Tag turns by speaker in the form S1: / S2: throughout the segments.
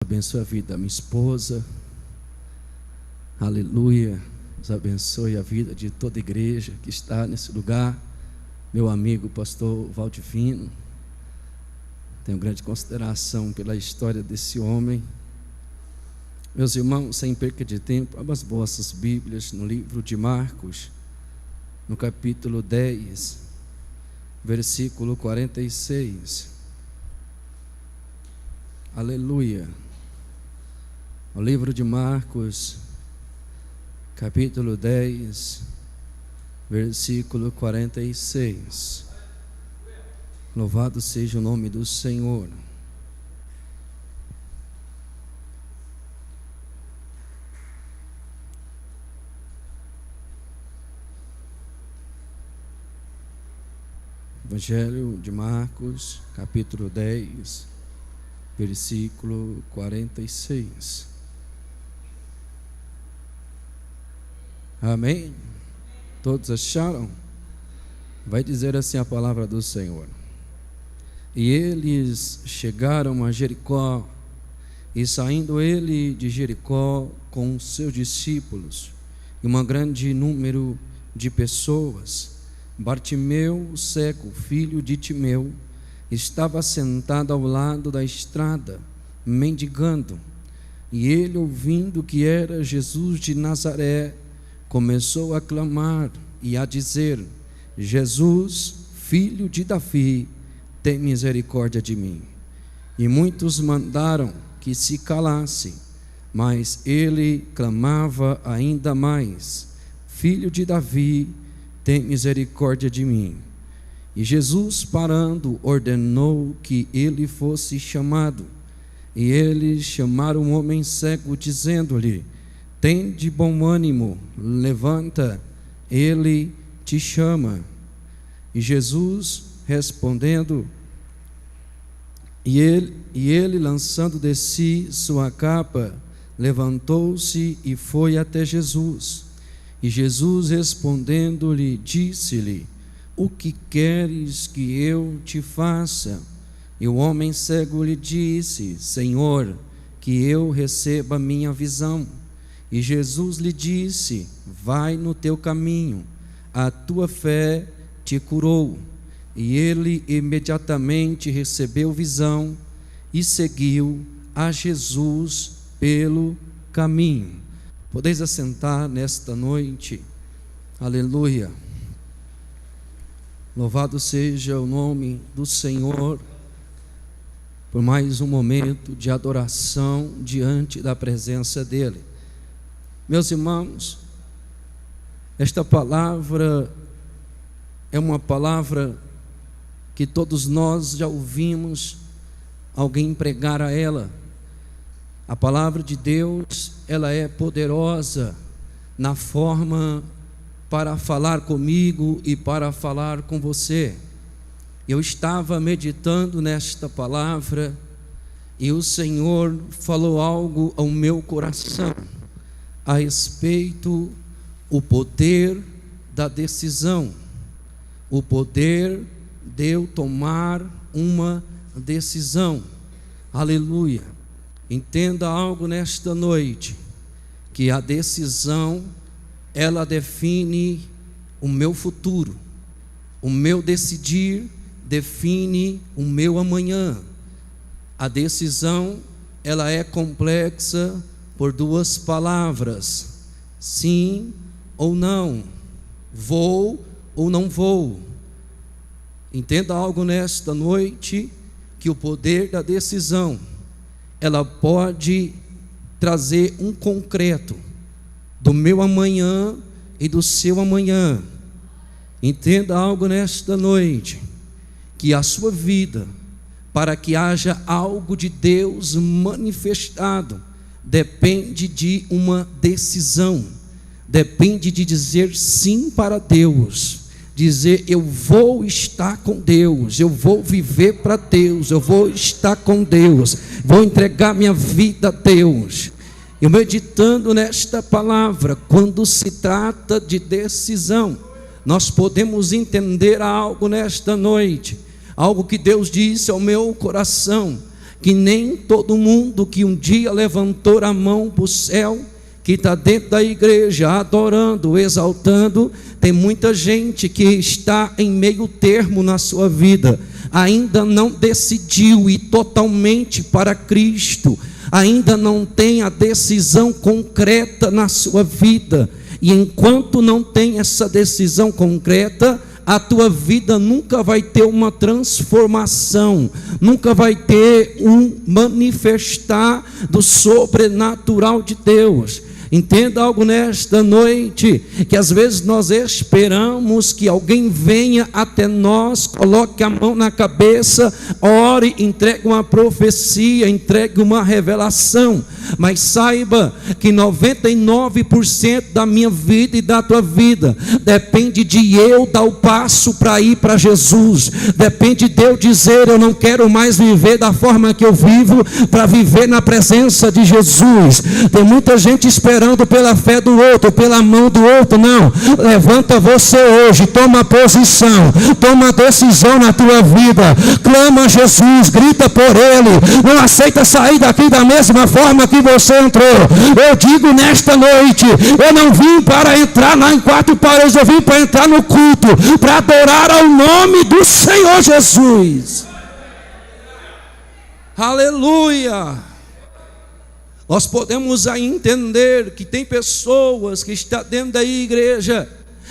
S1: Abençoe a vida da minha esposa. Aleluia. Deus abençoe a vida de toda a igreja que está nesse lugar. Meu amigo pastor Valdivino, tenho grande consideração pela história desse homem. Meus irmãos, sem perca de tempo, abra as vossas Bíblias no livro de Marcos, no capítulo 10, versículo 46. Aleluia. O livro de Marcos, capítulo 10, versículo 46. Louvado seja o nome do Senhor. Evangelho de Marcos, capítulo 10, versículo 46. Amém? Todos acharam? Vai dizer assim a palavra do Senhor. E eles chegaram a Jericó, e saindo ele de Jericó com os seus discípulos, e um grande número de pessoas, Bartimeu, o cego, filho de Timeu, estava sentado ao lado da estrada, mendigando. E ele, ouvindo que era Jesus de Nazaré, começou a clamar e a dizer: Jesus, filho de Davi, tem misericórdia de mim. E muitos mandaram que se calasse, mas ele clamava ainda mais: Filho de Davi, tem misericórdia de mim. E Jesus, parando, ordenou que ele fosse chamado. E eles chamaram um homem cego, dizendo-lhe: tem de bom ânimo, levanta, ele te chama. E Jesus respondendo, e ele lançando de si sua capa, levantou-se e foi até Jesus. E Jesus respondendo-lhe, disse-lhe: o que queres que eu te faça? E o homem cego lhe disse: Senhor, que eu receba a minha visão. E Jesus lhe disse: vai no teu caminho, a tua fé te curou. E ele imediatamente recebeu visão e seguiu a Jesus pelo caminho. Podeis assentar nesta noite. Aleluia. Louvado seja o nome do Senhor por mais um momento de adoração diante da presença dEle. Meus irmãos, esta palavra é uma palavra que todos nós já ouvimos alguém pregar a ela. A palavra de Deus, ela é poderosa na forma para falar comigo e para falar com você. Eu estava meditando nesta palavra e o Senhor falou algo ao meu coração a respeito o poder da decisão, o poder de eu tomar uma decisão. Aleluia. Entenda algo nesta noite, que a decisão, ela define o meu futuro. O meu decidir define o meu amanhã. A decisão, ela é complexa por duas palavras: sim ou não, vou ou não vou. Entenda algo nesta noite, que o poder da decisão, ela pode trazer um concreto do meu amanhã e do seu amanhã. Entenda algo nesta noite, que a sua vida, para que haja algo de Deus manifestado, depende de uma decisão, depende de dizer sim para Deus, dizer eu vou estar com Deus, eu vou viver para Deus, eu vou estar com Deus, vou entregar minha vida a Deus. Eu meditando nesta palavra, quando se trata de decisão, nós podemos entender algo nesta noite, algo que Deus disse ao meu coração, que nem todo mundo que um dia levantou a mão para o céu, que está dentro da igreja adorando, exaltando, tem muita gente que está em meio termo na sua vida, ainda não decidiu ir totalmente para Cristo, ainda não tem a decisão concreta na sua vida, e enquanto não tem essa decisão concreta, a tua vida nunca vai ter uma transformação, nunca vai ter um manifestar do sobrenatural de Deus. Entenda algo nesta noite, que às vezes nós esperamos que alguém venha até nós, coloque a mão na cabeça, ore, entregue uma profecia, entregue uma revelação, mas saiba que 99% da minha vida e da tua vida depende de eu dar o passo para ir para Jesus, depende de eu dizer: eu não quero mais viver da forma que eu vivo, para viver na presença de Jesus. Tem muita gente esperando pela fé do outro, pela mão do outro. Não, levanta você hoje, toma posição, toma decisão na tua vida, clama a Jesus, grita por Ele, não aceita sair daqui da mesma forma que você entrou. Eu digo nesta noite, eu não vim para entrar lá em quatro paredes, eu vim para entrar no culto, para adorar ao nome do Senhor Jesus. Aleluia. Nós podemos aí entender que tem pessoas que estão dentro da igreja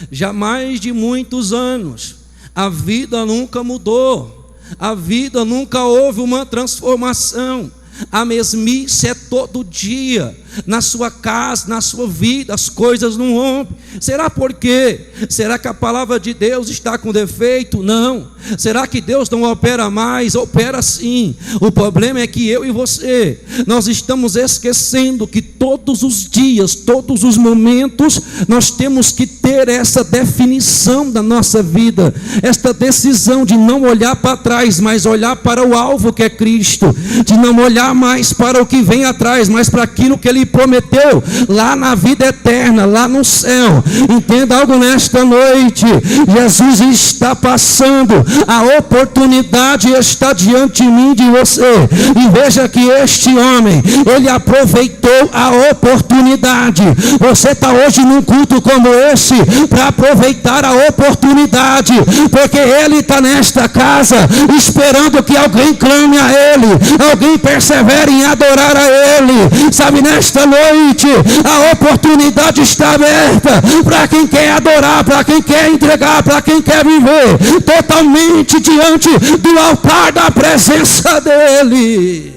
S1: já há mais de muitos anos, a vida nunca mudou, a vida nunca houve uma transformação, a mesmice é todo dia, na sua casa, na sua vida, as coisas não rompem. Será por quê? Será que a palavra de Deus está com defeito? Não. Será que Deus não opera mais? Opera sim. O problema é que eu e você, nós estamos esquecendo que todos os dias, todos os momentos, nós temos que ter essa definição da nossa vida, esta decisão de não olhar para trás, mas olhar para o alvo que é Cristo, de não olhar mais para o que vem atrás, mas para aquilo que Ele prometeu lá na vida eterna, lá no céu. Entenda algo nesta noite: Jesus está passando, a oportunidade está diante de mim, de você, e veja que este homem, ele aproveitou a oportunidade. Você está hoje num culto como esse para aproveitar a oportunidade, porque ele está nesta casa esperando que alguém clame a Ele, alguém persevere em adorar a Ele. Sabe, nesta noite a oportunidade está aberta para quem quer adorar, para quem quer entregar, para quem quer viver totalmente diante do altar da presença dEle.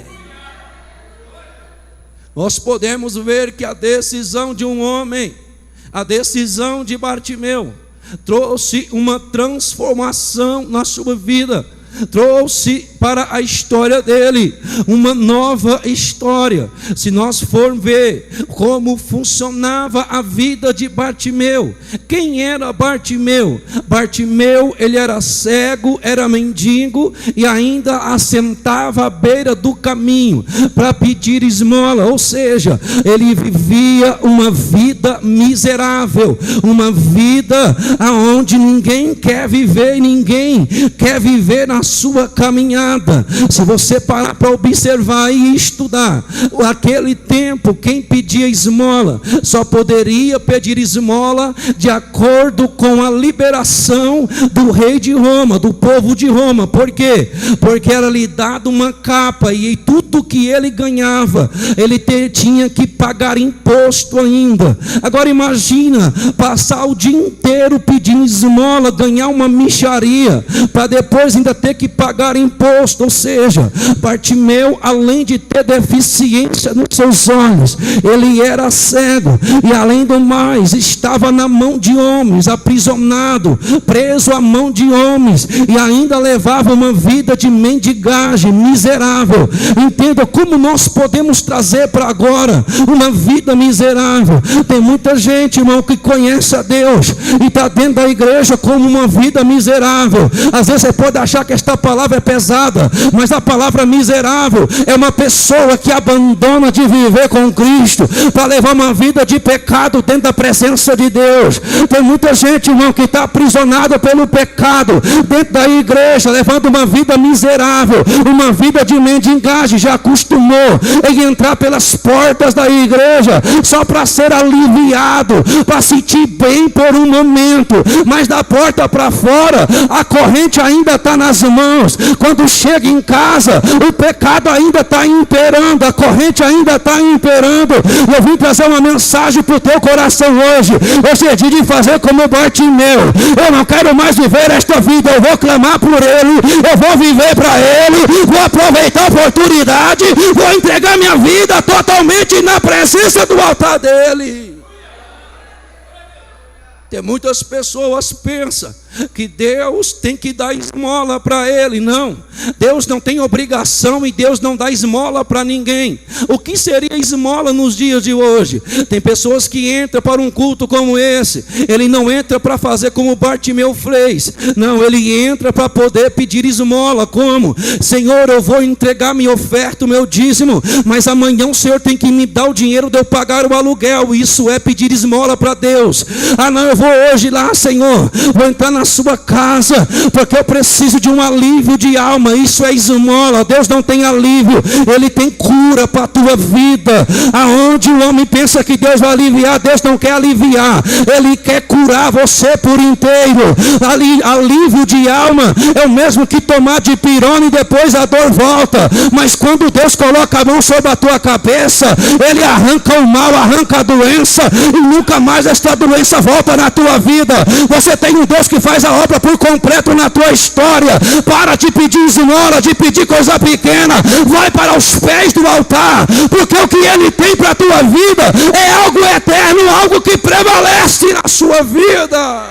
S1: Nós podemos ver que a decisão de um homem, a decisão de Bartimeu, trouxe uma transformação na sua vida, trouxe para a história dele uma nova história. Se nós formos ver como funcionava a vida de Bartimeu, quem era Bartimeu? Bartimeu, ele era cego, era mendigo e ainda assentava à beira do caminho para pedir esmola, ou seja, ele vivia uma vida miserável, uma vida aonde ninguém quer viver e ninguém quer viver na sua caminhada. Se você parar para observar e estudar, aquele tempo quem pedia esmola só poderia pedir esmola de acordo com a liberação do rei de Roma, do povo de Roma. Por quê? Porque era lhe dado uma capa e tudo que ele ganhava, ele tinha que pagar imposto ainda. Agora imagina, passar o dia inteiro pedindo esmola, ganhar uma mixaria, para depois ainda ter que pagar imposto. Ou seja, Bartimeu, além de ter deficiência nos seus olhos, ele era cego e além do mais, estava na mão de homens, aprisionado, preso à mão de homens, e ainda levava uma vida de mendigagem miserável. Entenda como nós podemos trazer para agora uma vida miserável. Tem muita gente, irmão, que conhece a Deus e está dentro da igreja como uma vida miserável. Às vezes você pode achar que esta palavra é pesada, errada, mas a palavra miserável é uma pessoa que abandona de viver com Cristo para levar uma vida de pecado dentro da presença de Deus. Tem muita gente, irmão, que está aprisionada pelo pecado dentro da igreja, levando uma vida miserável, uma vida de mendigagem. Já acostumou em entrar pelas portas da igreja só para ser aliviado, para sentir bem por um momento, mas da porta para fora a corrente ainda está nas mãos. Quando chega em casa, o pecado ainda está imperando, a corrente ainda está imperando. Eu vim trazer uma mensagem para o teu coração hoje. Hoje é dia de fazer como Bartimeu. Eu não quero mais viver esta vida, eu vou clamar por Ele, eu vou viver para Ele, vou aproveitar a oportunidade, vou entregar minha vida totalmente na presença do altar dEle. Tem muitas pessoas que pensam que Deus tem que dar esmola para ele. Não, Deus não tem obrigação e Deus não dá esmola para ninguém. O que seria esmola nos dias de hoje? Tem pessoas que entram para um culto como esse, ele não entra para fazer como Bartimeu fez, não, ele entra para poder pedir esmola. Como? Senhor, eu vou entregar minha oferta, o meu dízimo, mas amanhã o Senhor tem que me dar o dinheiro de eu pagar o aluguel. Isso é pedir esmola para Deus. Ah não, eu vou hoje lá, Senhor, vou entrar na sua casa, porque eu preciso de um alívio de alma. Isso é esmola. Deus não tem alívio, Ele tem cura para a tua vida. Aonde o homem pensa que Deus vai aliviar, Deus não quer aliviar, Ele quer curar você por inteiro. Alívio de alma é o mesmo que tomar dipirona e depois a dor volta. Mas quando Deus coloca a mão sobre a tua cabeça, Ele arranca o mal, arranca a doença, e nunca mais esta doença volta na tua vida. Você tem um Deus que faz a obra por completo na tua história. Para de pedir esmola, de pedir coisa pequena, vai para os pés do altar, porque o que Ele tem para a tua vida é algo eterno, algo que prevalece na sua vida.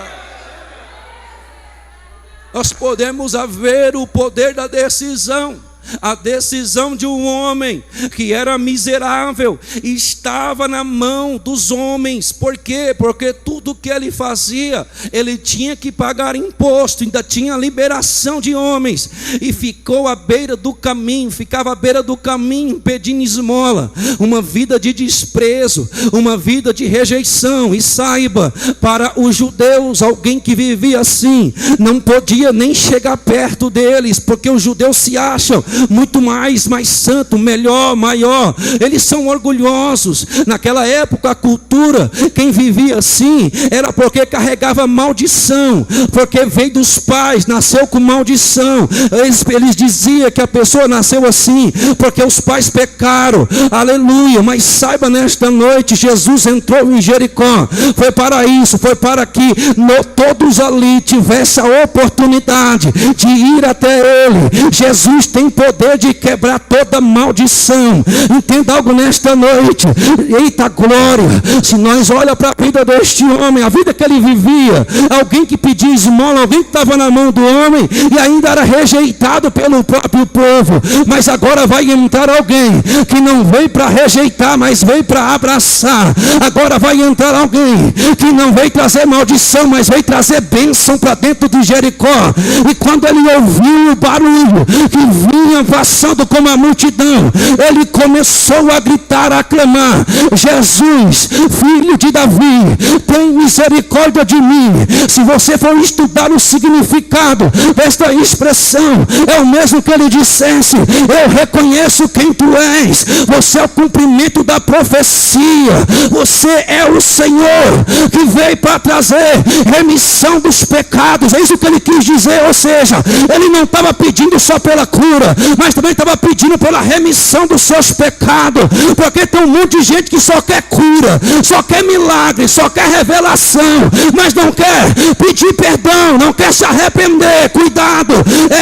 S1: Nós podemos ver o poder da decisão. A decisão de um homem que era miserável estava na mão dos homens. Por quê? Porque tudo que ele fazia, ele tinha que pagar imposto, ainda tinha liberação de homens, e ficou à beira do caminho, ficava à beira do caminho pedindo esmola. Uma vida de desprezo, uma vida de rejeição. E saiba, para os judeus, alguém que vivia assim não podia nem chegar perto deles, porque os judeus se acham muito mais santo, melhor, maior. Eles são orgulhosos. Naquela época, a cultura, quem vivia assim era porque carregava maldição, porque veio dos pais, nasceu com maldição. Eles diziam que a pessoa nasceu assim porque os pais pecaram. Aleluia. Mas saiba, nesta noite Jesus entrou em Jericó. Foi para isso, foi para que todos ali tivessem a oportunidade de ir até Ele. Jesus tem poder de quebrar toda maldição. Entenda algo nesta noite. Eita glória. Se nós olhamos para a vida deste homem, a vida que ele vivia, alguém que pedia esmola, alguém que estava na mão do homem e ainda era rejeitado pelo próprio povo. Mas agora vai entrar alguém que não veio para rejeitar, mas veio para abraçar. Agora vai entrar alguém que não veio trazer maldição, mas veio trazer bênção para dentro de Jericó. E quando ele ouviu o barulho que vinha passando como a multidão, ele começou a gritar, a clamar: Jesus, filho de Davi, tem misericórdia de mim. Se você for estudar o significado desta expressão, é o mesmo que ele dissesse: eu reconheço quem tu és. Você é o cumprimento da profecia. Você é o Senhor que veio para trazer remissão dos pecados. É isso que ele quis dizer. Ou seja, ele não estava pedindo só pela cura, mas também estava pedindo pela remissão dos seus pecados. Porque tem um monte de gente que só quer cura, só quer milagre, só quer revelação, mas não quer pedir perdão, não quer se arrepender. Cuidado.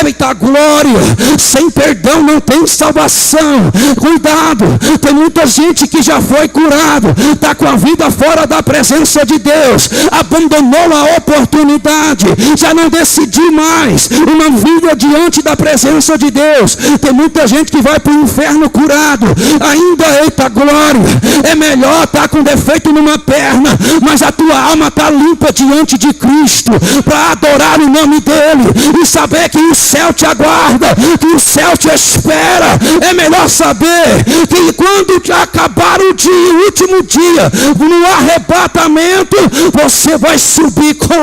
S1: Eita glória. Sem perdão não tem salvação. Cuidado. Tem muita gente que já foi curado, está com a vida fora da presença de Deus, abandonou a oportunidade, já não decidiu mais uma vida diante da presença de Deus. Deus. Tem muita gente que vai para o inferno curado, ainda, eita glória, é melhor estar com defeito numa perna, mas a tua alma está limpa diante de Cristo, para adorar o nome dele, e saber que o céu te aguarda, que o céu te espera. É melhor saber que quando acabar o dia, o último dia, no arrebatamento, você vai subir com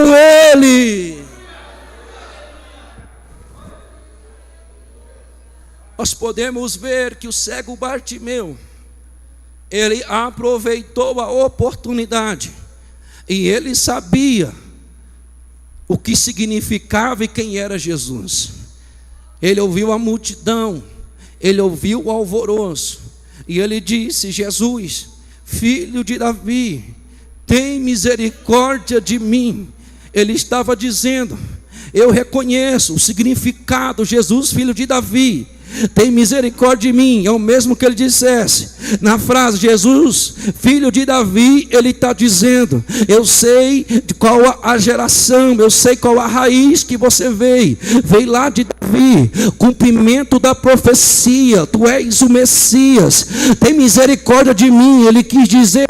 S1: ele. Nós podemos ver que o cego Bartimeu, ele aproveitou a oportunidade, e ele sabia o que significava e quem era Jesus. Ele ouviu a multidão, ele ouviu o alvoroço, e ele disse: Jesus, filho de Davi, tem misericórdia de mim. Ele estava dizendo: eu reconheço o significado, Jesus, filho de Davi, tem misericórdia de mim. É o mesmo que ele dissesse na frase Jesus, filho de Davi. Ele está dizendo: eu sei de qual a geração, eu sei qual a raiz que você veio lá de Davi, cumprimento da profecia, tu és o Messias, tem misericórdia de mim. Ele quis dizer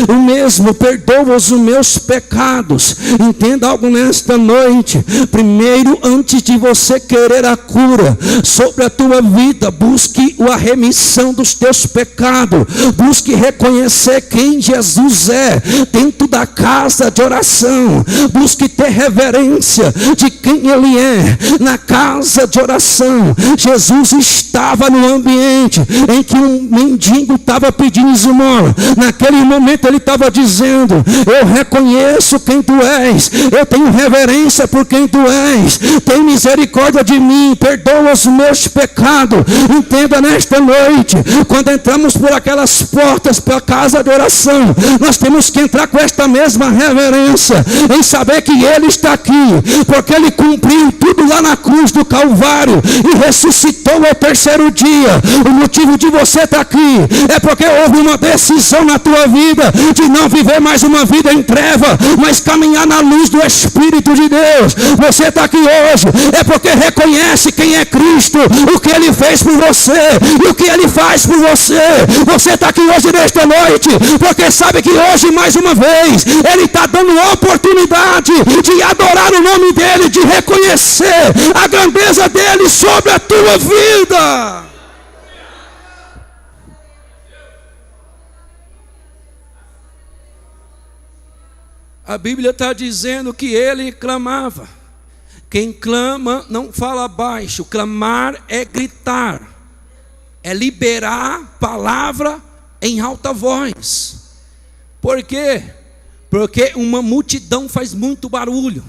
S1: o mesmo: perdoa os meus pecados. Entenda algo nesta noite: primeiro, antes de você querer a cura sobre a tua vida, busque a remissão dos teus pecados, busque reconhecer quem Jesus é dentro da casa de oração, busque ter reverência de quem ele é na casa de oração. Jesus estava no ambiente em que um mendigo estava pedindo esmola. Naquele momento ele estava dizendo: eu reconheço quem tu és, eu tenho reverência por quem tu és, tem misericórdia de mim, perdoa os meus pecados. Entenda nesta noite, quando entramos por aquelas portas para a casa de oração, nós temos que entrar com esta mesma reverência, em saber que ele está aqui, porque ele cumpriu tudo lá na cruz do Calvário e ressuscitou ao terceiro dia. O motivo de você estar aqui é porque houve uma decisão na tua vida de não viver mais uma vida em treva, mas caminhar na luz do Espírito de Deus. Você está aqui hoje é porque reconhece quem é Cristo, o que ele fez por você e o que ele faz por você. Você está aqui hoje nesta noite porque sabe que hoje, mais uma vez, ele está dando a oportunidade de adorar o nome dele, de reconhecer a grandeza dele sobre a tua vida. A Bíblia está dizendo que ele clamava. Quem clama não fala baixo. Clamar é gritar, é liberar palavra em alta voz. Por quê? Porque uma multidão faz muito barulho.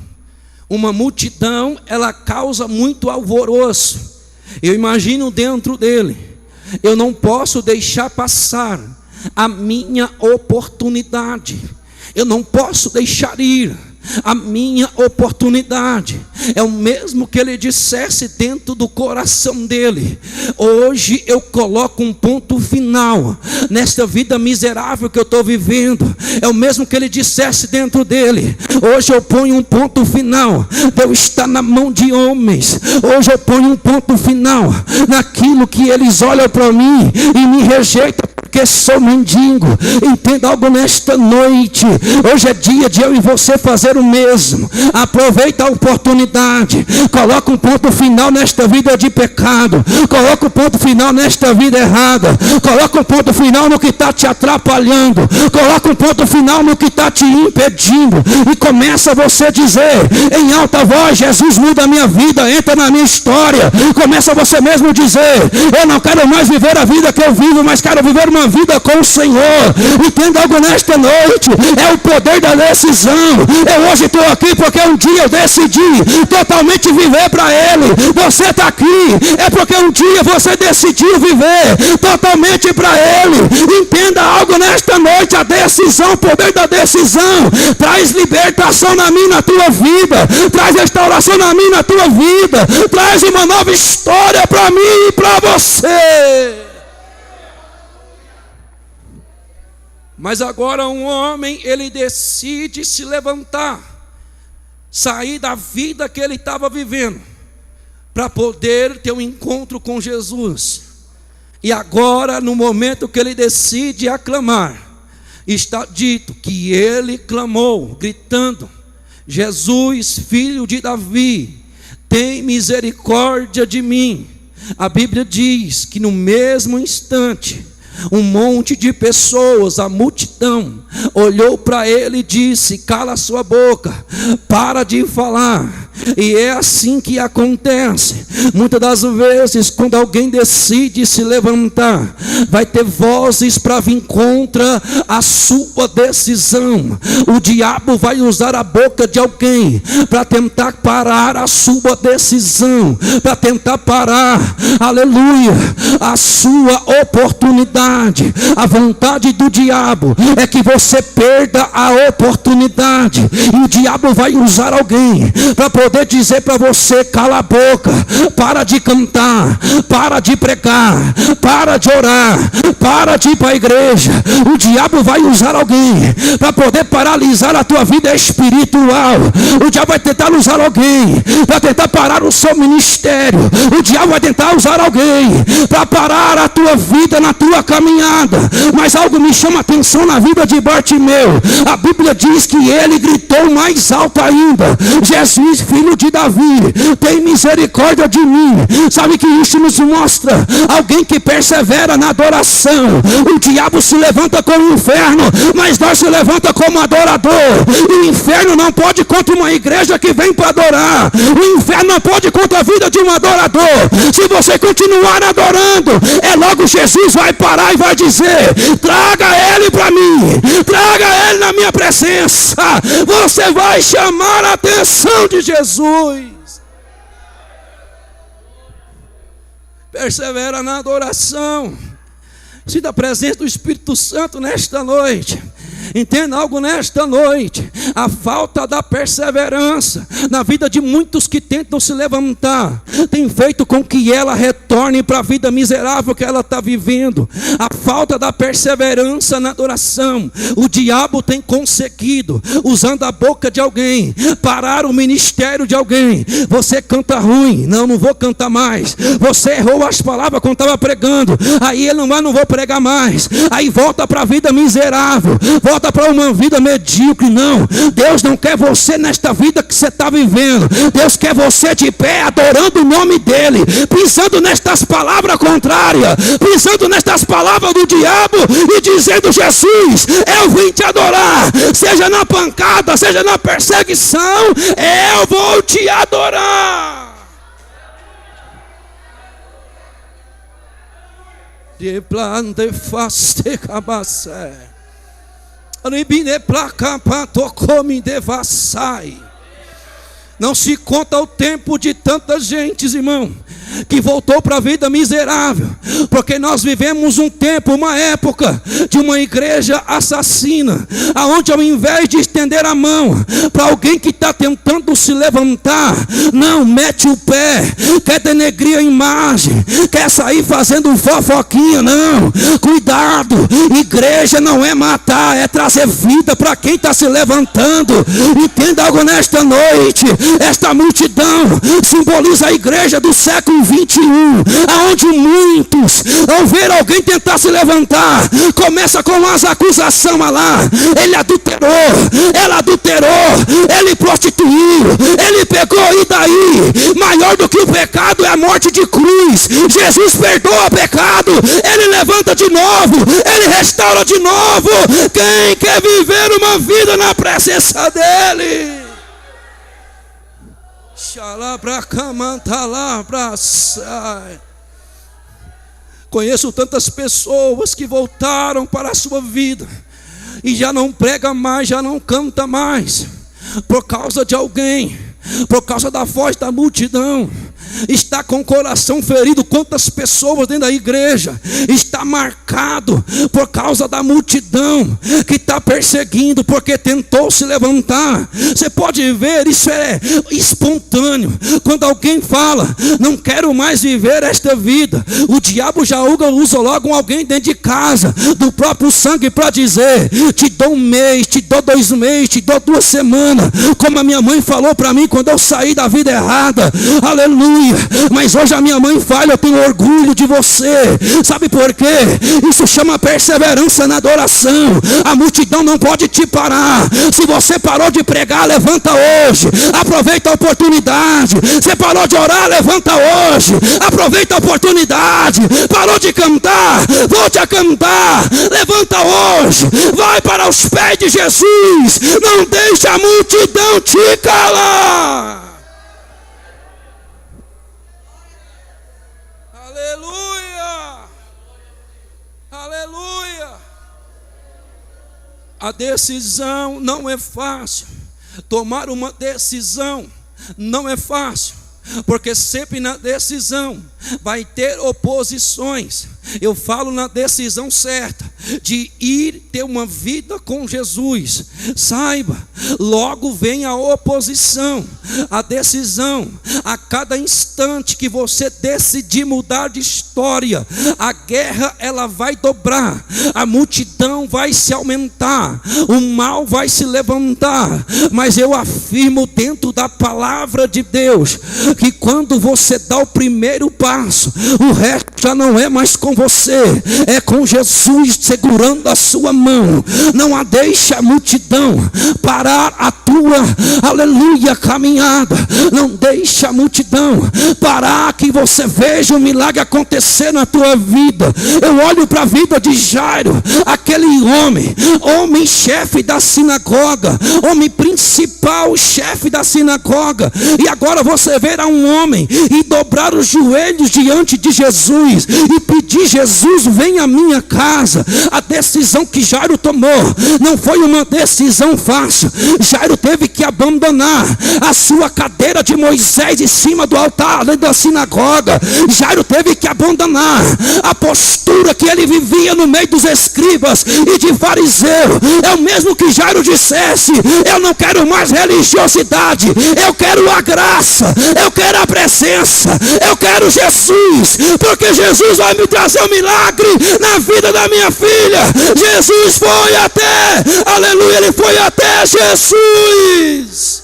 S1: Uma multidão, ela causa muito alvoroço. Eu imagino dentro dele: eu não posso deixar passar a minha oportunidade, eu não posso deixar ir a minha oportunidade. É o mesmo que ele dissesse dentro do coração dele: hoje eu coloco um ponto final nesta vida miserável que eu estou vivendo. É o mesmo que ele dissesse dentro dele: hoje eu ponho um ponto final de eu estar na mão de homens. Hoje eu ponho um ponto final naquilo que eles olham para mim e me rejeitam porque sou mendigo. Entenda algo nesta noite: hoje é dia de eu e você fazer o mesmo. Aproveita a oportunidade, coloca um ponto final nesta vida de pecado, coloca um ponto final nesta vida errada, coloca um ponto final no que está te atrapalhando, coloca um ponto final no que está te impedindo, e começa você a dizer em alta voz: Jesus, muda a minha vida, entra na minha história. Começa você mesmo a dizer: eu não quero mais viver a vida que eu vivo, mas quero viver uma vida com o Senhor. Entenda algo nesta noite: é o poder da decisão. Eu hoje estou aqui porque um dia eu decidi totalmente viver para Ele. Você está aqui é porque um dia você decidiu viver totalmente para Ele. Entenda algo nesta noite: a decisão, o poder da decisão traz libertação na minha, na tua vida, traz restauração na minha, na tua vida, traz uma nova história para mim e para você. Mas agora um homem, ele decide se levantar, sair da vida que ele estava vivendo, para poder ter um encontro com Jesus. E agora, no momento que ele decide aclamar, está dito que ele clamou, gritando: Jesus, filho de Davi, tem misericórdia de mim. A Bíblia diz que no mesmo instante, um monte de pessoas, a multidão, olhou para ele e disse: cala a sua boca, para de falar. E é assim que acontece. Muitas das vezes, quando alguém decide se levantar, vai ter vozes para vir contra a sua decisão. O diabo vai usar a boca de alguém para tentar parar a sua decisão, para tentar parar, aleluia, a sua oportunidade. A vontade do diabo é que você perda a oportunidade, e o diabo vai usar alguém para poder dizer para você: cala a boca, para de cantar, para de pregar, para de orar, para de ir para a igreja. O diabo vai usar alguém para poder paralisar a tua vida espiritual. O diabo vai tentar usar alguém para tentar parar o seu ministério. O diabo vai tentar usar alguém para parar a tua vida na tua caminhada. Mas algo me chama a atenção na vida de Bartimeu. A Bíblia diz que ele gritou mais alto ainda: Jesus, filho de Davi, tem misericórdia de mim. Sabe que isso nos mostra alguém que persevera na adoração. O diabo se levanta como o inferno, mas nós se levanta como adorador. E o inferno não pode contra uma igreja que vem para adorar. O inferno não pode contra a vida de um adorador. Se você continuar adorando, é logo Jesus vai parar e vai dizer: traga ele para mim, traga ele na minha presença. Você vai chamar a atenção de Jesus. Persevera na adoração. Sinta a presença do Espírito Santo nesta noite. Entenda algo nesta noite: a falta da perseverança na vida de muitos que tentam se levantar tem feito com que ela retorne para a vida miserável que ela está vivendo. A falta da perseverança na adoração. O diabo tem conseguido, usando a boca de alguém, parar o ministério de alguém. Você canta ruim, não vou cantar mais. Você errou as palavras quando estava pregando, aí ele não vou pregar mais. Aí volta para a vida miserável, volta para uma vida medíocre. Não, Deus não quer você nesta vida que você está vivendo. Deus quer você de pé, adorando o nome dele, pisando nestas palavras contrárias, pisando nestas palavras do diabo e dizendo: Jesus, eu vim te adorar, seja na pancada, seja na perseguição, eu vou te adorar. De planta e faste cabacé. Não se conta o tempo de tanta gente, irmão, que voltou para a vida miserável, porque nós vivemos um tempo, uma época de uma igreja assassina, aonde ao invés de estender a mão para alguém que está tentando se levantar, não, mete o pé, quer denegrir a imagem, quer sair fazendo fofoquinha. Não, cuidado, igreja não é matar, é trazer vida para quem está se levantando. Entenda algo nesta noite: esta multidão simboliza a igreja do século 21, aonde muitos, ao ver alguém tentar se levantar, começa com as acusações lá: ele adulterou, ela adulterou, ele prostituiu, ele pegou, e daí? Maior do que o pecado é a morte de cruz. Jesus perdoa o pecado, ele levanta de novo, ele restaura de novo. Quem quer viver uma vida na presença dele? Conheço tantas pessoas que voltaram para a sua vida e já não prega mais, já não canta mais, por causa de alguém, por causa da voz da multidão. Está com o coração ferido. Quantas pessoas dentro da igreja está marcado por causa da multidão que está perseguindo, porque tentou se levantar. Você pode ver, isso é espontâneo. Quando alguém fala: não quero mais viver esta vida, o diabo já usa logo alguém dentro de casa, do próprio sangue, para dizer: te dou 1 mês, te dou 2 meses, te dou 2 semanas, como a minha mãe falou para mim quando eu saí da vida errada. Aleluia. aleluia. Mas hoje a minha mãe fala, eu tenho orgulho de você. Sabe por quê? Isso chama perseverança na adoração. A multidão não pode te parar. Se você parou de pregar, levanta hoje, aproveita a oportunidade. Você parou de orar, levanta hoje, aproveita a oportunidade. Parou de cantar, volte a cantar, levanta hoje, vai para os pés de Jesus. Não deixe a multidão te calar. Aleluia, aleluia. A decisão não é fácil. Tomar uma decisão não é fácil, porque sempre na decisão vai ter oposições. Eu falo na decisão certa de ir ter uma vida com Jesus. Saiba, logo vem a oposição, a decisão. A cada instante que você decidir mudar de história, a guerra ela vai dobrar, a multidão vai se aumentar, o mal vai se levantar. Mas eu afirmo dentro da palavra de Deus que quando você dá o primeiro passo, o resto já não é mais com você, é com Jesus segurando a sua mão. Não a deixe a multidão parar a tua, aleluia, caminhada. Não deixe a multidão parar que você veja o milagre acontecer na tua vida. Eu olho para a vida de Jairo, aquele homem chefe da sinagoga, homem principal, chefe da sinagoga, e agora você verá um homem e dobrar os joelhos diante de Jesus e pedir: Jesus, vem à minha casa. A decisão que Jairo tomou não foi uma decisão fácil. Jairo teve que abandonar a sua cadeira de Moisés em cima do altar da sinagoga. Jairo teve que abandonar a postura que ele vivia no meio dos escribas e de fariseu. É o mesmo que Jairo dissesse: eu não quero mais religiosidade, eu quero a graça, eu quero a presença, eu quero Jesus, porque Jesus vai me trazer um milagre na vida da minha filha. Jesus foi até, aleluia, ele foi até Jesus.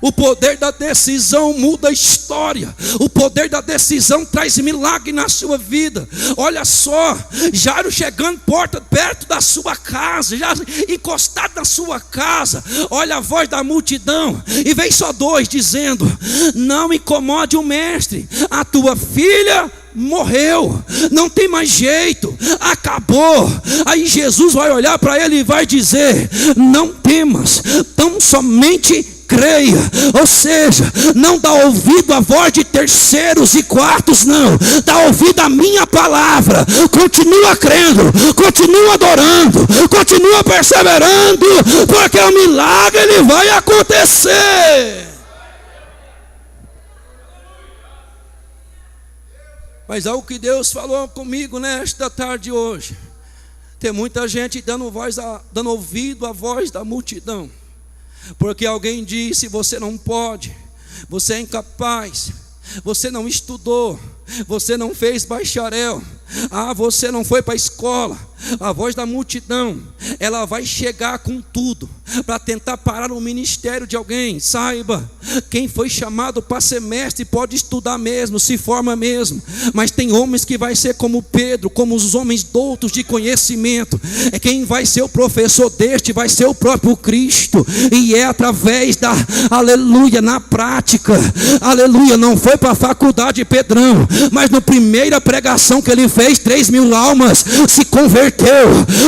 S1: O poder da decisão muda a história. O poder da decisão traz milagre na sua vida. Olha só, Jairo chegando perto da sua casa, já encostado na sua casa. Olha a voz da multidão, e vem só dois dizendo: não incomode o mestre, a tua filha morreu, não tem mais jeito, acabou. Aí Jesus vai olhar para ele e vai dizer: não temas, tão somente creia. Ou seja, não dá ouvido à voz de terceiros e quartos, não, dá ouvido à minha palavra. Continua crendo, continua adorando, continua perseverando, porque o milagre ele vai acontecer. Mas é o que Deus falou comigo nesta tarde hoje. Tem muita gente dando ouvido à voz da multidão, porque alguém disse: você não pode, você é incapaz, você não estudou, você não fez bacharel, você não foi para a escola. A voz da multidão, ela vai chegar com tudo para tentar parar o ministério de alguém. Saiba, quem foi chamado para ser mestre pode estudar mesmo, se forma mesmo, mas tem homens que vai ser como Pedro, como os homens doutos de conhecimento. É quem vai ser o professor deste, vai ser o próprio Cristo, e é através da, aleluia, na prática, aleluia. Não foi para a faculdade Pedrão, mas na primeira pregação que ele fez, 3.000 almas se converteram.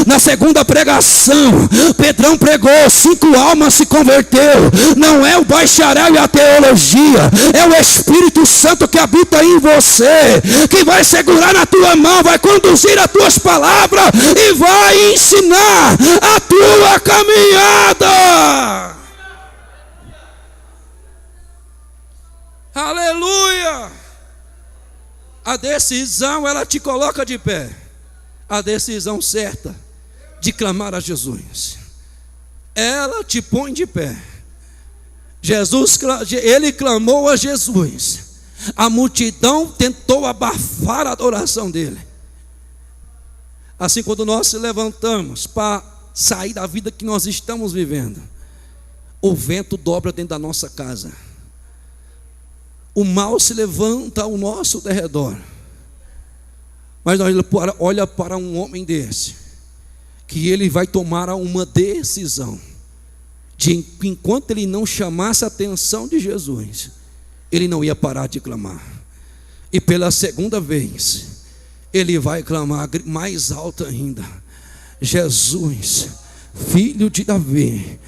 S1: Na segunda pregação, Pedrão pregou, 5 almas se converteu. Não é o bacharel e a teologia, é o Espírito Santo que habita em você, que vai segurar na tua mão, vai conduzir as tuas palavras e vai ensinar a tua caminhada. Aleluia. A decisão, ela te coloca de pé. A decisão certa de clamar a Jesus, ela te põe de pé. Ele clamou a Jesus. A multidão tentou abafar a adoração dele. Assim, quando nós se levantamos para sair da vida que nós estamos vivendo, o vento dobra dentro da nossa casa. o mal se levanta ao nosso derredor. Mas olha para um homem desse, que ele vai tomar uma decisão, de enquanto ele não chamasse a atenção de Jesus, ele não ia parar de clamar. E pela segunda vez, ele vai clamar mais alto ainda: Jesus, filho de Davi,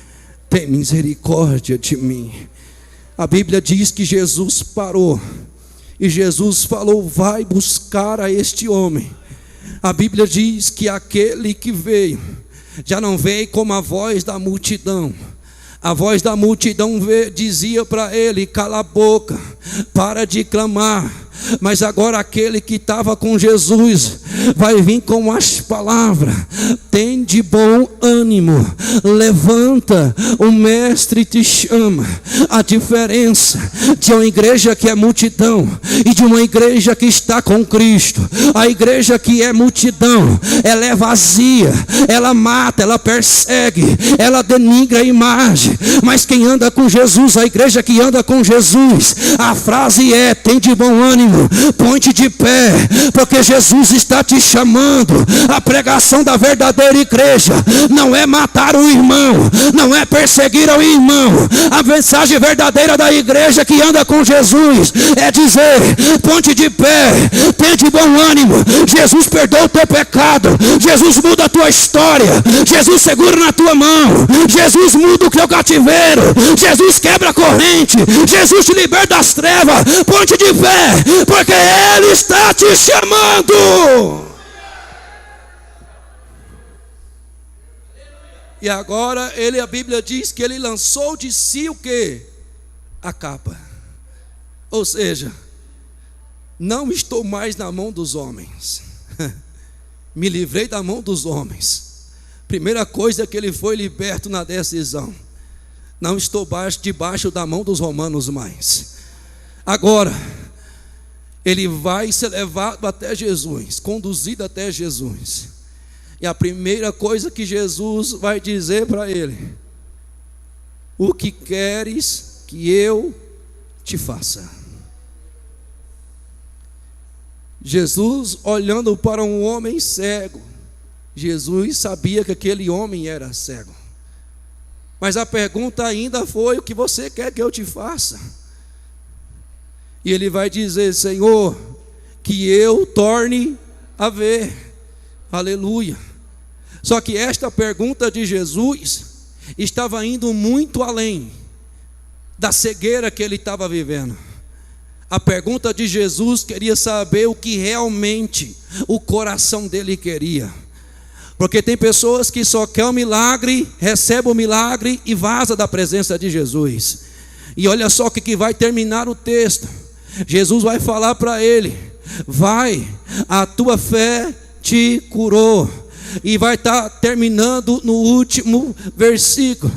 S1: tem misericórdia de mim. A Bíblia diz que Jesus parou e Jesus falou: vai buscar a este homem. A Bíblia diz que aquele que veio, já não veio como a voz da multidão. A voz da multidão dizia para ele: cala a boca, para de clamar. Mas agora aquele que estava com Jesus vai vir com as palavras: tem de bom ânimo, levanta, o mestre te chama. A diferença de uma igreja que é multidão e de uma igreja que está com Cristo: a igreja que é multidão, ela é vazia, ela mata, ela persegue, ela denigra a imagem. Mas quem anda com Jesus, a igreja que anda com Jesus, a frase é: tem de bom ânimo, põe-te de pé, porque Jesus está te chamando. A pregação da verdadeira igreja não é matar o irmão, não é perseguir o irmão. A mensagem verdadeira da igreja que anda com Jesus é dizer: põe-te de pé, tem de bom ânimo. Jesus perdoa o teu pecado, Jesus muda a tua história, Jesus segura na tua mão, Jesus muda o teu cativeiro, Jesus quebra a corrente, Jesus te liberta das trevas. Põe-te de pé, porque Ele está te chamando. E agora a Bíblia diz que ele lançou de si o quê? A capa. Ou seja, não estou mais na mão dos homens. Me livrei da mão dos homens. Primeira coisa é que ele foi liberto na decisão: não estou debaixo da mão dos romanos mais. Agora ele vai ser levado até Jesus, conduzido até Jesus. E a primeira coisa que Jesus vai dizer para ele: o que queres que eu te faça? Jesus olhando para um homem cego, Jesus sabia que aquele homem era cego. Mas a pergunta ainda foi: o que você quer que eu te faça? E ele vai dizer: Senhor, que eu torne a ver. Aleluia. Só que esta pergunta de Jesus estava indo muito além da cegueira que ele estava vivendo. A pergunta de Jesus queria saber o que realmente o coração dele queria. Porque tem pessoas que só querem um milagre, recebem o milagre e vaza da presença de Jesus. E olha só o que vai terminar o texto. Jesus vai falar para ele: vai, a tua fé te curou. E vai estar terminando no último versículo: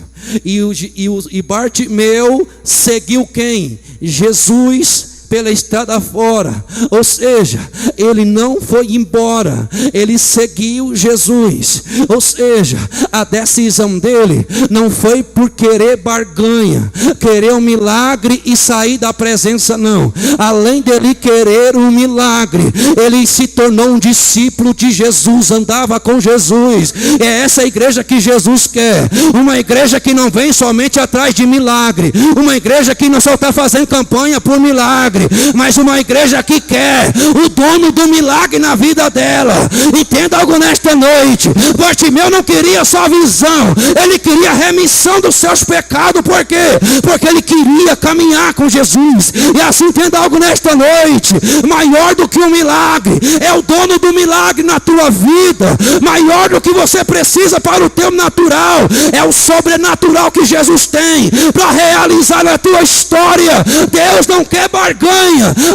S1: e Bartimeu seguiu quem? Jesus pela estrada fora. Ou seja, ele não foi embora, ele seguiu Jesus. Ou seja, a decisão dele não foi por querer barganha, querer um milagre e sair da presença, não. Além dele querer um milagre, ele se tornou um discípulo de Jesus, andava com Jesus. É essa igreja que Jesus quer, uma igreja que não vem somente atrás de milagre, uma igreja que não só está fazendo campanha por milagre, mas uma igreja que quer o dono do milagre na vida dela. Entenda algo nesta noite: Bartimeu não queria só visão, ele queria remissão dos seus pecados. Por quê? Porque ele queria caminhar com Jesus. E assim, entenda algo nesta noite: maior do que um milagre é o dono do milagre na tua vida. Maior do que você precisa para o teu natural é o sobrenatural que Jesus tem para realizar a tua história. Deus não quer barganha,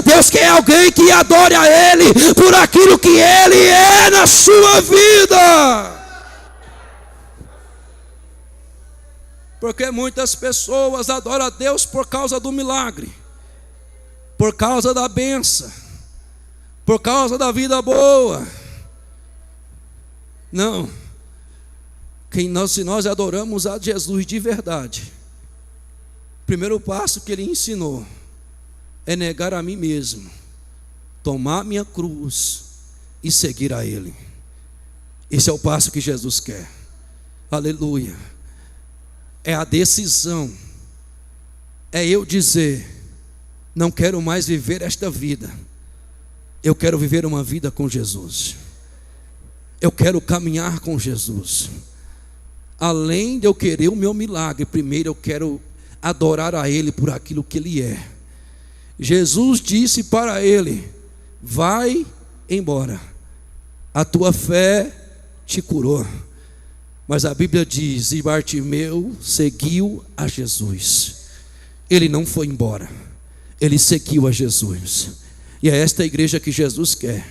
S1: Deus quer alguém que adore a Ele por aquilo que Ele é na sua vida. Porque muitas pessoas adoram a Deus por causa do milagre, por causa da bênção, por causa da vida boa. Não. Se nós adoramos a Jesus de verdade, o primeiro passo que Ele ensinou é negar a mim mesmo, tomar minha cruz e seguir a Ele. Esse é o passo que Jesus quer. Aleluia. É a decisão. É eu dizer: não quero mais viver esta vida. Eu quero viver uma vida com Jesus. Eu quero caminhar com Jesus. Além de eu querer o meu milagre, primeiro eu quero adorar a Ele por aquilo que Ele é. Jesus disse para ele: vai embora, a tua fé te curou. Mas a Bíblia diz: e Bartimeu seguiu a Jesus. Ele não foi embora, ele seguiu a Jesus. E é esta igreja que Jesus quer.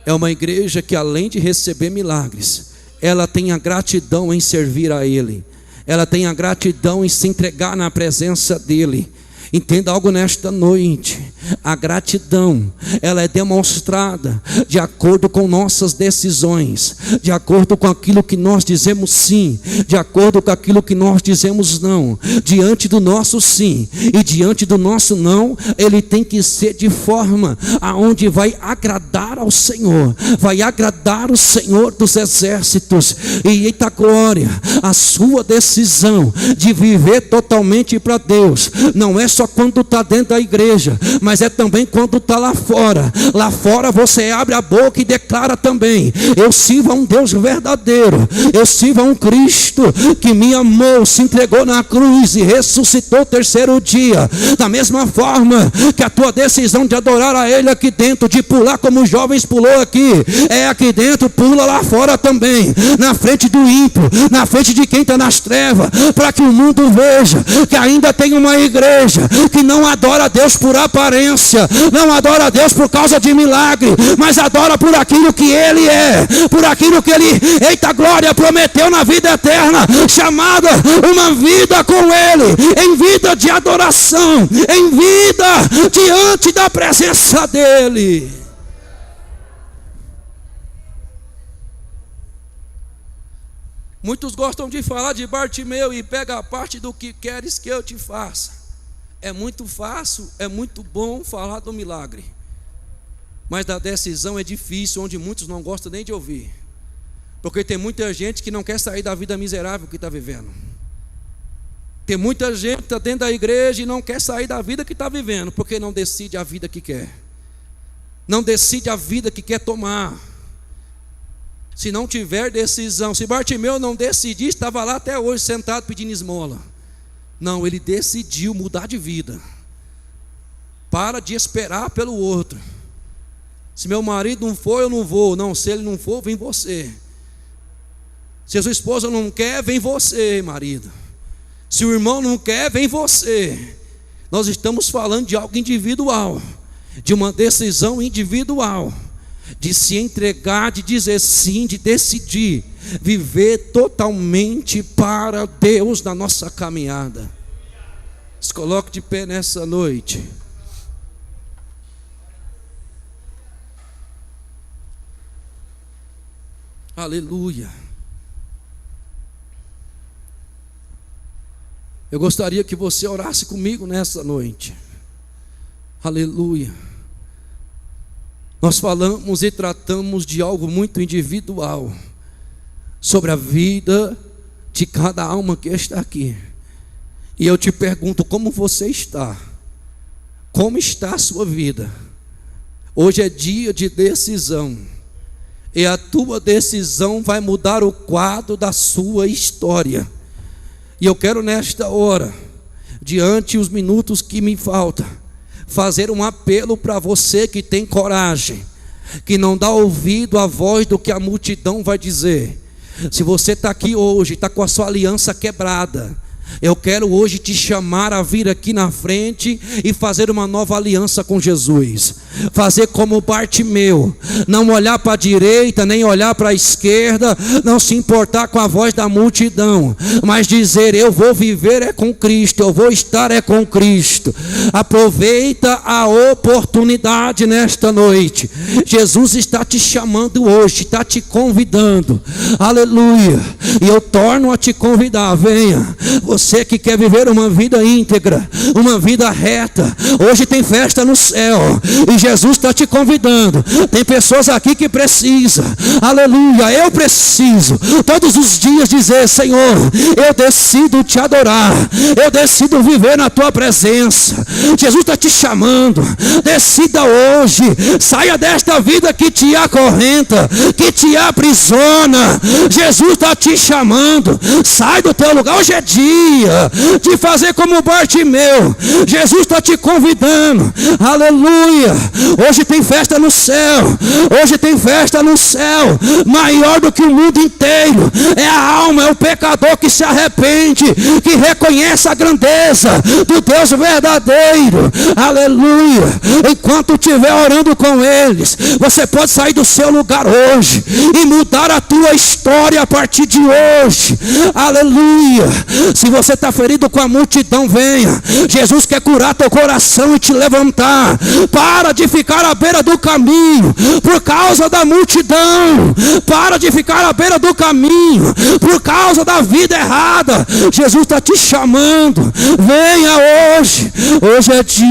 S1: É uma igreja que, além de receber milagres, ela tem a gratidão em servir a Ele. Ela tem a gratidão em se entregar na presença dEle. Entenda algo nesta noite: a gratidão, ela é demonstrada de acordo com nossas decisões, de acordo com aquilo que nós dizemos sim, de acordo com aquilo que nós dizemos não. Diante do nosso sim e diante do nosso não, ele tem que ser de forma aonde vai agradar ao Senhor, vai agradar o Senhor dos exércitos. E eita glória, a sua decisão de viver totalmente para Deus não é só quando está dentro da igreja, mas é também quando está lá fora. Lá fora você abre a boca e declara também: eu sirvo a um Deus verdadeiro, eu sirvo a um Cristo que me amou, se entregou na cruz e ressuscitou o terceiro dia. Da mesma forma que a tua decisão de adorar a Ele aqui dentro, de pular como os jovens pulou aqui, é aqui dentro, pula lá fora também, na frente do ímpio, na frente de quem está nas trevas, para que o mundo veja que ainda tem uma igreja que não adora a Deus por aparência, não adora a Deus por causa de milagre, mas adora por aquilo que Ele é, por aquilo que Ele, eita glória, prometeu na vida eterna, chamada uma vida com Ele, em vida de adoração, em vida diante da presença dEle. Muitos gostam de falar de Bartimeu e pega a parte do que queres que eu te faça. É muito fácil, é muito bom falar do milagre, mas da decisão é difícil, onde muitos não gostam nem de ouvir, porque tem muita gente que não quer sair da vida miserável que está vivendo. Tem muita gente que está dentro da igreja e não quer sair da vida que está vivendo, porque não decide a vida que quer, não decide a vida que quer tomar. Se não tiver decisão, se Bartimeu não decidir, estava lá até hoje sentado pedindo esmola. Não, ele decidiu mudar de vida. Para de esperar pelo outro. Se meu marido não for, eu não vou. Não, se ele não for, vem você. Se a sua esposa não quer, vem você, marido. Se o irmão não quer, vem você. Nós estamos falando de algo individual, de uma decisão individual, de se entregar, de dizer sim, de decidir viver totalmente para Deus na nossa caminhada. Se coloque de pé nessa noite. Aleluia. Eu gostaria que você orasse comigo nessa noite. Aleluia. Nós falamos e tratamos de algo muito individual, sobre a vida de cada alma que está aqui. E eu te pergunto: como você está? Como está a sua vida? Hoje é dia de decisão, e a tua decisão vai mudar o quadro da sua história. E eu quero nesta hora, diante os minutos que me faltam, fazer um apelo para você que tem coragem, que não dá ouvido à voz do que a multidão vai dizer. Se você está aqui hoje, está com a sua aliança quebrada, eu quero hoje te chamar a vir aqui na frente e fazer uma nova aliança com Jesus. Fazer como Bartimeu, não olhar para a direita, nem olhar para a esquerda, não se importar com a voz da multidão, mas dizer: eu vou viver é com Cristo, eu vou estar é com Cristo. Aproveita a oportunidade nesta noite. Jesus está te chamando hoje, está te convidando. Aleluia. E eu torno a te convidar: venha. Você Você que quer viver uma vida íntegra, uma vida reta, hoje tem festa no céu, e Jesus está te convidando. Tem pessoas aqui que precisam, aleluia, eu preciso todos os dias dizer: Senhor, eu decido te adorar, eu decido viver na tua presença. Jesus está te chamando, decida hoje, saia desta vida que te acorrenta, que te aprisiona. Jesus está te chamando, sai do teu lugar. Hoje é dia de fazer como Bartimeu. Jesus está te convidando, aleluia. Hoje tem festa no céu, hoje tem festa no céu, maior do que o mundo inteiro. É a alma, é o pecador que se arrepende, que reconhece a grandeza do Deus verdadeiro, aleluia. Enquanto estiver orando com eles, você pode sair do seu lugar hoje e mudar a tua história a partir de hoje, aleluia. Se você está ferido com a multidão, venha. Jesus quer curar teu coração e te levantar. Para de ficar à beira do caminho por causa da multidão. Para de ficar à beira do caminho por causa da vida errada. Jesus está te chamando. Venha hoje. Hoje é dia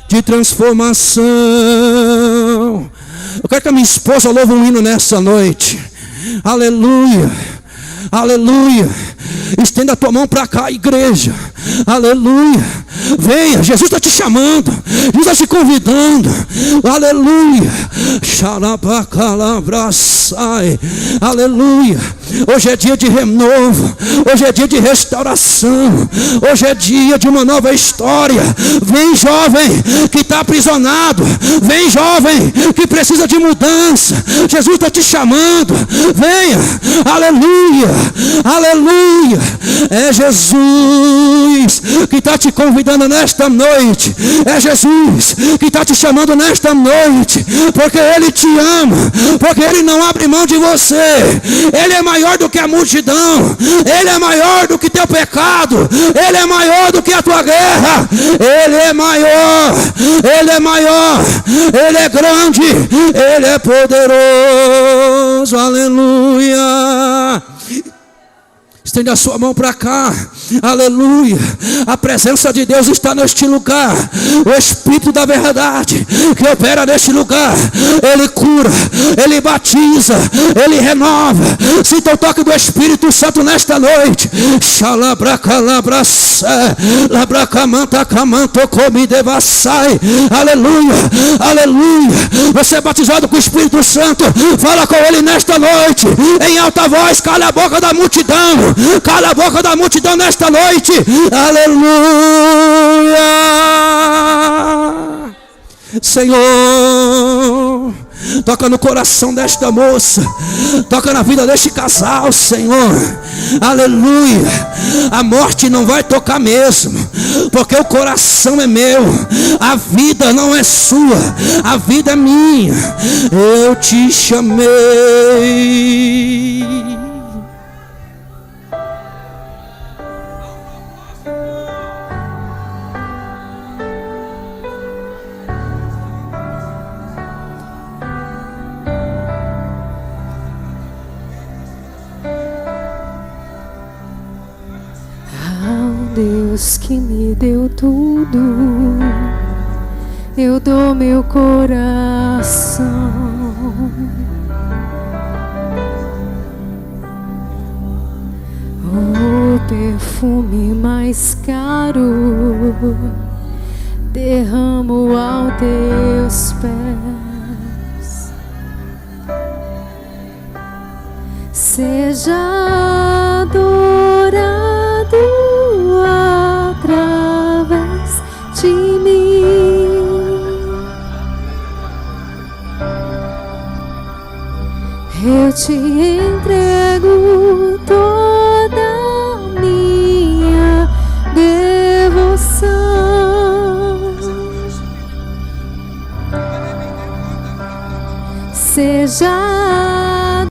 S1: de transformação. Eu quero que a minha esposa louve um hino nessa noite. Aleluia, aleluia. Estenda a tua mão para cá, igreja. Aleluia. Venha, Jesus está te chamando, Jesus está te convidando. Aleluia. Aleluia. Hoje é dia de renovo, hoje é dia de restauração, hoje é dia de uma nova história. Vem, jovem que está aprisionado, vem, jovem que precisa de mudança. Jesus está te chamando. Venha, aleluia, aleluia. É Jesus que está te convidando nesta noite. É Jesus que está te chamando nesta noite, porque Ele te ama, porque Ele não abre mão de você. Ele é maior do que a multidão, Ele é maior do que teu pecado, Ele é maior do que a tua guerra. Ele é maior, Ele é maior, Ele é grande, Ele é poderoso. Aleluia. Estende a sua mão para cá, aleluia. A presença de Deus está neste lugar. O Espírito da verdade que opera neste lugar, Ele cura, Ele batiza, Ele renova. Sinta o toque do Espírito Santo nesta noite. Aleluia, aleluia. Você é batizado com o Espírito Santo, fala com Ele nesta noite em alta voz. Cala a boca da multidão, cala a boca da multidão nesta noite. Aleluia. Senhor, toca no coração desta moça, toca na vida deste casal, Senhor. Aleluia. A morte não vai tocar mesmo, porque o coração é meu. A vida não é sua, a vida é minha. Eu te chamei.
S2: Deus que me deu tudo, eu dou meu coração. O perfume mais caro derramo aos teus pés. Seja adorado através de mim. Eu te entrego toda a minha devoção. Seja